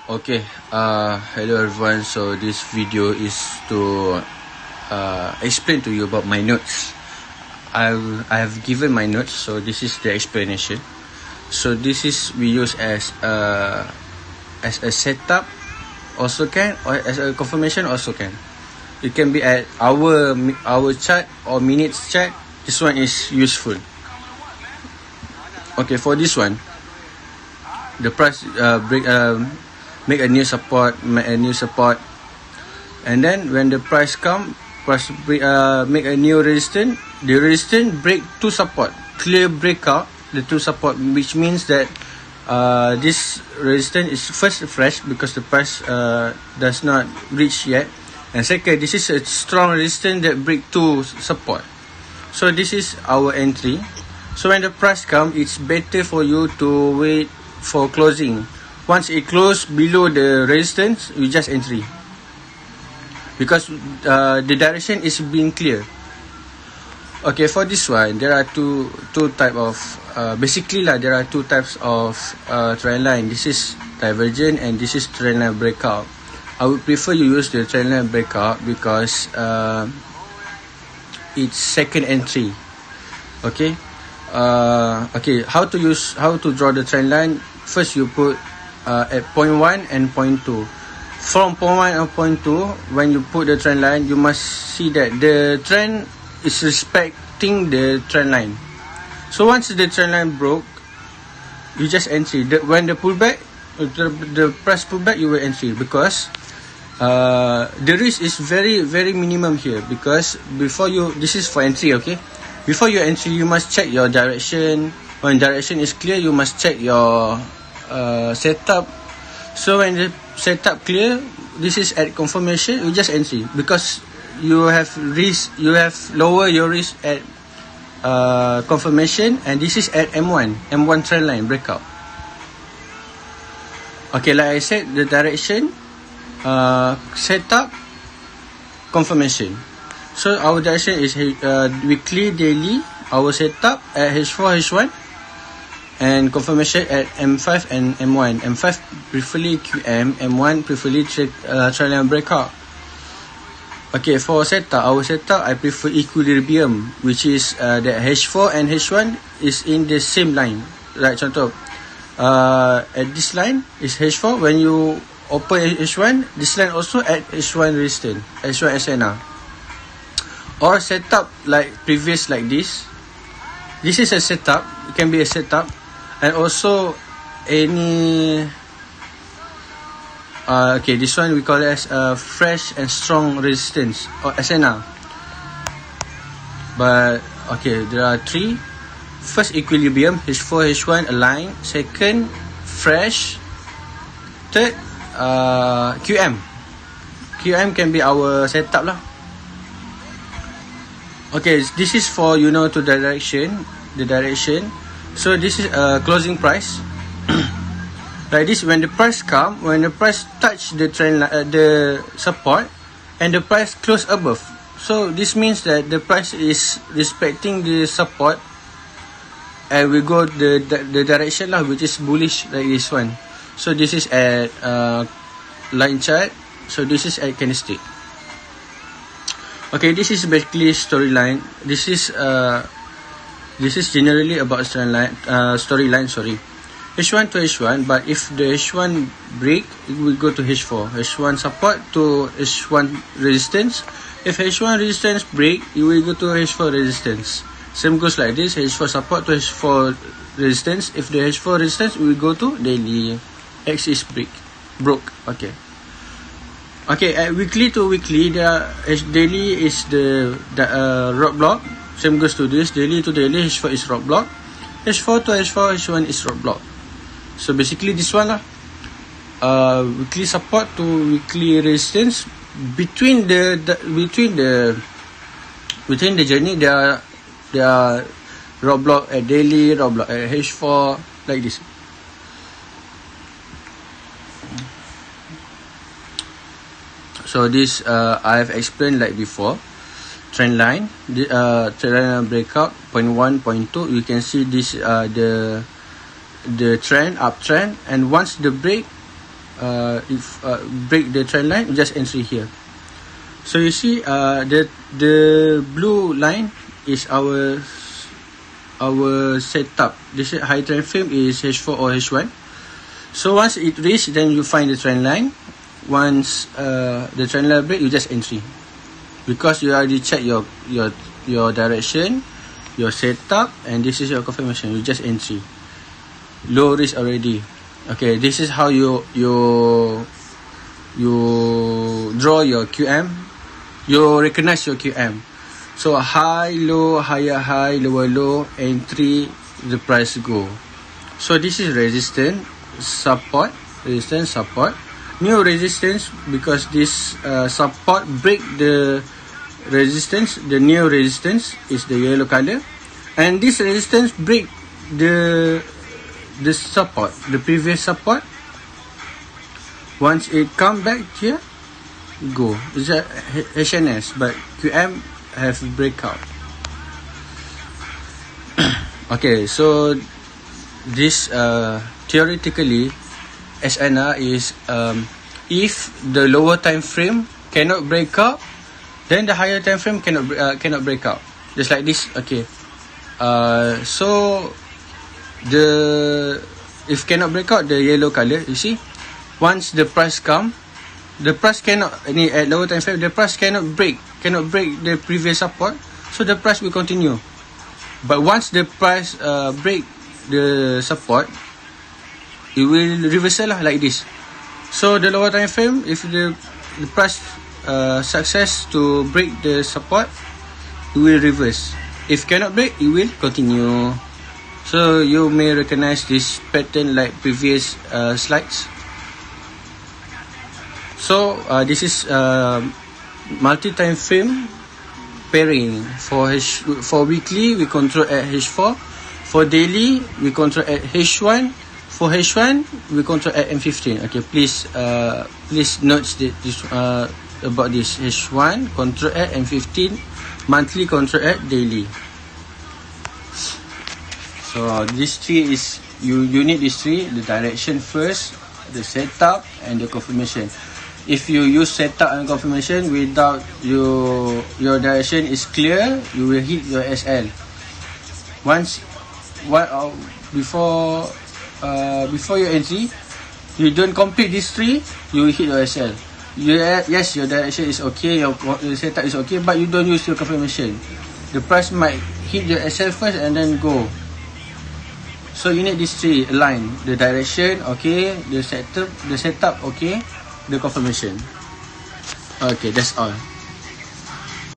Okay, hello everyone. So this video is to explain to you about my notes. I have given my notes, so this is the explanation. So this is we use as a setup, also can, or as a confirmation also can. It can be at hour chart or minutes chart. This one is useful. Okay, for this one, the price make a new support, and then when the price come, make a new resistance. The resistance break two support, clear breakout the two support, which means that this resistance is first fresh because the price does not reach yet, and second, this is a strong resistance that break two support. So this is our entry. So when the price come, it's better for you to wait for closing. Once it close below the resistance, you just entry, because the direction is being clear. Okay, for this one, there are two type of basically there are two types of trend line. This is divergent and this is trend line breakout. I would prefer you use the trend line breakout because it's second entry. Okay, how to draw the trend line? First, you put at point 1 and point 2. From point 1 and point 2, when you put the trend line, you must see that the trend is respecting the trend line. So once the trend line broke, you just entry. When the pullback, the price pullback, you will entry, because the risk is very minimum here. Because before you, this is for entry, okay? Before you entry, you must check your direction. When direction is clear, you must check your setup. So when the setup clear, this is at confirmation, you just entry, because you have risk, you have lower your risk at confirmation, and this is at M1 trend line breakout. Okay, like I said, the direction, setup, confirmation. So our direction is weekly, daily. Our setup at H4, H1, and confirmation at M5 and M1. M5 preferably QM, M1 preferably trend line breakout. Okay, for setup, our setup, I prefer equilibrium, which is that H4 and H1 is in the same line. Like contoh, at this line is H4. When you open H1, this line also at H1 resistance, H1 SNR. Or setup like previous, like this. This is a setup. It can be a setup, and also any. Okay, this one we call it as a fresh and strong resistance, or SNR. But okay, there are three. First, equilibrium, H4, H1 align. Second, fresh. Third, QM. QM can be our setup lah. Okay, this is for to the direction. So this is a closing price. Like this, when the price come, when the price touch the trend the support, and the price close above. So this means that the price is respecting the support, and we go the direction lah, which is bullish, like this one. So this is at line chart. So this is at candlestick. Okay, this is basically storyline. This is generally about storyline. Sorry, H1 to H1. But if the H1 break, it will go to H4. H1 support to H1 resistance. If H1 resistance break, you will go to H4 resistance. Same goes like this. H4 support to H4 resistance. If the H4 resistance, we will go to daily. X is broke. Okay, at weekly to weekly, daily is the rock block. Same goes to this. Daily to daily, H4 is rock block. H4 to H4, H1 is rock block. So basically this one lah. Weekly support to weekly resistance. Between the journey, there are rock block at daily, rock block at H4, like this. So this I have explained like before. Trend line, trend line breakout, point 1, point 2. You can see this the trend, uptrend, and once the break, break the trend line, you just entry here. So you see, the blue line is our setup. This high trend frame is H4 or H1. So once it reach, then you find the trend line. Once the trend line break, you just entry, because you already check your direction, your setup, and this is your confirmation. You just entry. Low risk already. Okay, this is how you draw your QM. You recognize your QM. So high, low, higher, high, lower, low, entry, the price go. So this is resistance, support, new resistance, because this support break the resistance. The new resistance is the yellow color, and this resistance break the support, the previous support. Once it come back here, go. It's a HNS, but QM have breakout. Okay, so this theoretically SNR is if the lower time frame cannot break out, then the higher time frame cannot break out. Just like this. Okay. So if cannot break out, the yellow color, you see, once the price come, the price cannot, at lower time frame, the price cannot break the previous support, so the price will continue. But once the price break the support, it will reversal like this. So the lower time frame, if the price success to break the support, it will reverse. If cannot break, it will continue. So you may recognize this pattern like previous slides. So this is multi-time frame pairing. For weekly, we control at H4. For daily, we control at H1. For H1, we control at M15. Okay, please note this about this. H1 control at M15, monthly control at daily. So this three is you need these three: the direction first, the setup, and the confirmation. If you use setup and confirmation without your direction is clear, you will hit your SL. Before your entry, you don't complete these three, you will hit your SL. Yes, your direction is okay, your setup is okay, but you don't use your confirmation. The price might hit your SL first and then go. So you need these three align: the direction okay, the setup okay, the confirmation. Okay, that's all.